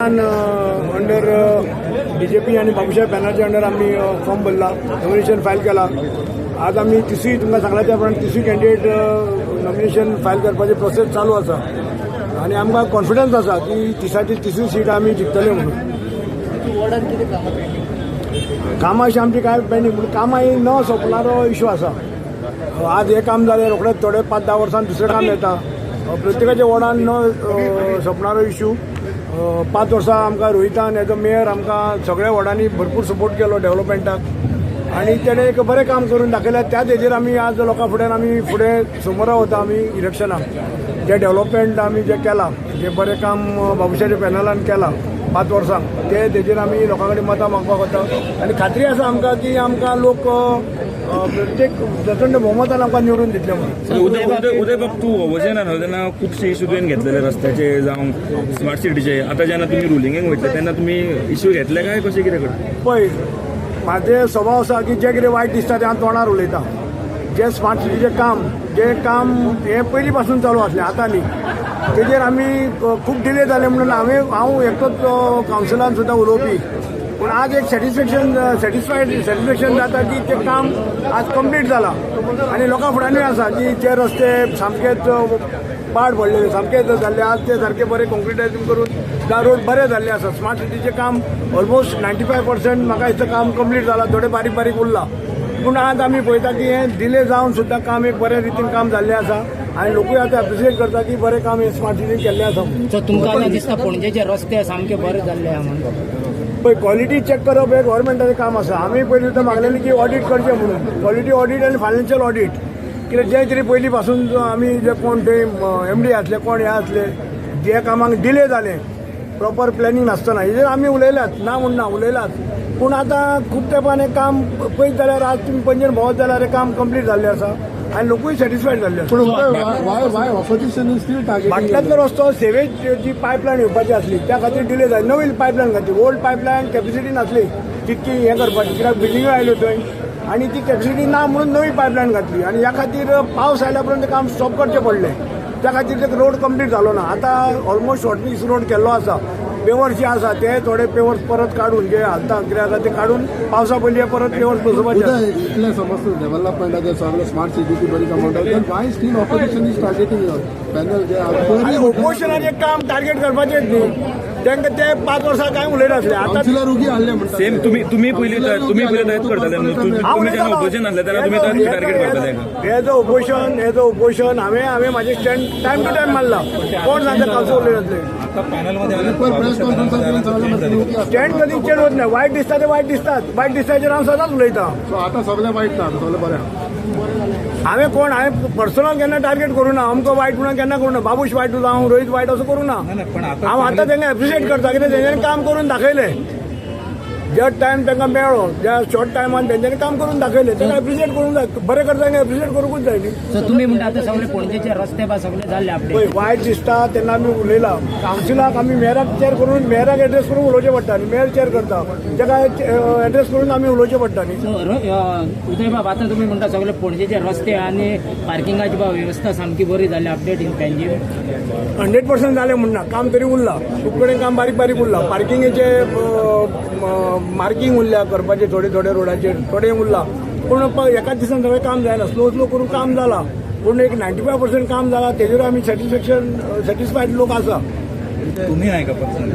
Under BJP आणि Babusaheb Banerjee under आम्ही form भरला, नॉमिनेशन फायल केला. आज आम्ही तिसरी तुमकां सांगला त्या प्रमाणे तिसरी कॅन्डिडेट नॉमिनेशन फायल करपाची प्रोसेस चालू आसा आणि आमकां कॉन्फिडन्स आसा की तिसरी सीट आम्ही जिखतले म्हणून. कामां अशी आमची काय पेंडींग पूण कामां ही न सोंपणारो इशू आसा. आज हे काम जालें रोखडेच थोडे 5-10 वर्सांनी दुसरें काम येता. प्रत्येकाच्या वॉर्डान न सोंपणारो इशू. 5 वर्सां आमकां रोहितान एज अ मेयर आमकां सगळ्या वॉर्डांनी भरपूर सपोर्ट केलो डेव्हलपमेंटाक आणि तेणें एक बरें काम करून दाखयलें. त्याच हेजेर आमी आज लोकां फुड्यान आमी फुडें समोर वता. आमी इलेक्शनाक जे डेव्हलपमेंट आमी जे केलां, जे बरें काम बाबूसाहेब पॅनलान केलां 5 वर्सांक, तेजेर आमी लोकां कडेन मतां मागपाक वता आनी खात्री आसा आमकां की आमकां लोक प्रत्येक प्रचंड भोवमतान आमकां निवडून दितले म्हणून. उदय बाब, तूं वचनान तेन्ना खुबशे इशू तुवें घेतलेले रस्त्याचे जावं स्मार्ट सिटीचे. आतां जेन्ना तुमी रुलिंगेक वयतले तेन्ना तुमी इशू घेतले काय कशें कितें करता? पळय, म्हाजे स्वभाव आसा की जें कितें वायट दिसता तें हांव तोंडार उलयतां. जे स्मार्ट सिटीचें काम हें पयलीं पासून चालू आसलें, आतां न्ही. तेजेर आमी खूब डिले जाले म्हणून हांव एकटोच कावन्सिलान सुद्दां उलोवपी. पूण आज एक सॅटिस्फॅक्शन जाता की तें काम आज कंप्लीट जालां आनी लोकां फुड्यानूय आसा की जे रस्ते सामकेच पाड पडलेले, सामकेच जाल्ले, आज ते सारके बरे कॉन्क्रिटायझींग करून रोड बरे जाल्ले आसा. स्मार्ट सिटीचें काम ऑलमोस्ट 95% म्हाका दिसता काम कंप्लीट जालां. थोडे बारीक बारीक उरला. पूण आज आमी पळयता की हें डिले जावन सुद्दां काम एक बऱ्या रितीन काम जाल्लें आसा आनी लोकूय आतां एप्रिशिएट करता की बरें काम हे स्मार्ट सिटीन केल्लें आसा. सो तुमकां दिसता पणजेचे रस्ते सामके बरे जाल्ले आहा म्हणून? पळय, क्वॉलिटी चॅक करप हे गव्हर्मेंटाचें काम आसा. आमी पयलीं सुद्दां मागलेलें की ऑडिट करचें म्हणून, क्वॉलिटी ऑडिट आनी फायनान्शियल ऑडिट. कित्याक जे कितें पयलीं पासून आमी जे कोण थंय MD आसले, कोण हे आसले, जे कामाक डिले जाले प्रॉपर प्लॅनिंग नासतना, हेजेर आमी उलयल्यात, ना म्हणून ना उलयलात. पूण आतां खूब तेंपान हें काम पळयत जाल्यार आज तुमी पणजेन भोंवत जाल्यार हें काम कंप्लीट जाल्लें आसा आनी लोकूय सॅटिस्फायड जाल्ले आसा. भाटल्यातलो रस्तो सेवेज जी पायपलायन येवपाची आसली त्या खातीर डिले जाली. नवी पायपलायन घातली. ओल्ड पायपलायन कॅपेसिटी नासली तितकी हें करपाची, कित्याक बिल्डिंग्यो आयल्यो थंय आनी ती कॅपेसिटी ना म्हणून नवी पायपलायन घातली आनी ह्या खातीर पावस आयल्या पर्यंत काम स्टॉप करचें पडलें. त्या खातीर ते रोड कंप्लीट जालो ना. आतां ऑलमोस्ट शॉर्टमिक्स रोड केल्लो आसा. पेवर्स जे आसा ते थोडे पेवर्स परत काडून जे हालता कितें आसा ते काडून पावसा पयलीं परत पेवर्स बसोवपाचे. इतले समज डेव्हलपमेंटाचे सगळे स्मार्ट सिटीची बरी कामां करतात, Y steel opposition is targeting panel जे ऑपोजिशनाचें काम टार्गेट करपाचेंच न्ही. तांकां ते 5 वर्सां कांय उलयनासले. आतां उगी हाडले म्हणटा. सेम तुम्ही पयलीं तयार करताले तुम्ही जेन्ना ऑपोजिशन आसले तेन्ना तुमी टार्गेट करताले. एज अ ओपोजिशन हांवें म्हाजें स्टँड टायम टू टायम मारला. कोण सांगता कावंसो उलयनासले. स्टँड कधी चेंज होत नाही. वायट दिसता ते वायट दिसतात. वायट दिसताचेर हांव सदांच उलयतां. आतां सगळे वायट ना, सगळे बरें. हांवें पर्सनल केन्ना टार्गेट करूं ना. अमको वायट म्हणून केन्ना करूं ना. बाबूश वायट जावं रोहित वायट असं करूं ना. हांव आतां तांकां एप्रिशिएट करता कित्याक तेंच्यांनी काम करून दाखयलें. ज्या टायम तांकां मेळ्ळो, ज्या शॉर्ट टायमान तेंच्यांनी काम करून दाखयलें. तांकां एप्रिशिएट करूंक जाय. बरें करता तांकां एप्रिशिएट करूंकूच जाय न्ही. सो तुमी म्हणटा आतां सगळे पणजेचे रस्ते बा सगळे जाल्ले आपले? पळय, वायट दिसता तेन्ना आमी उलयला. कावन्सिलाक आमी मेयराक चॅर करून मेयराक एड्रेस करून उलोवचें पडटा न्ही. मेयर चॅर करता तेका एड्रेस करून आमी उलोवचें पडटा न्ही. सो उदय बाब, आतां तुमी म्हणटा सगळे पणजेचे रस्ते आनी पार्किंगाची बा वेवस्था सामकी बरी जाली अपडेट इन पणजे? 100% जालें म्हणना. काम तरी उरलां. खूब कडेन काम बारीक बारीक उरलां. पार्किंगेचे मार्किंग उरल्या करपाचे थोडे रोडाचेर थोडें उरलां. पूण एकाच दिसान सगळें काम जायना. स्लो करून काम जालां. पूण एक 95% काम जालां. तेजेर आमी सॅटिस्फायड लोक आसा. तुम्ही नाही का पर्सनल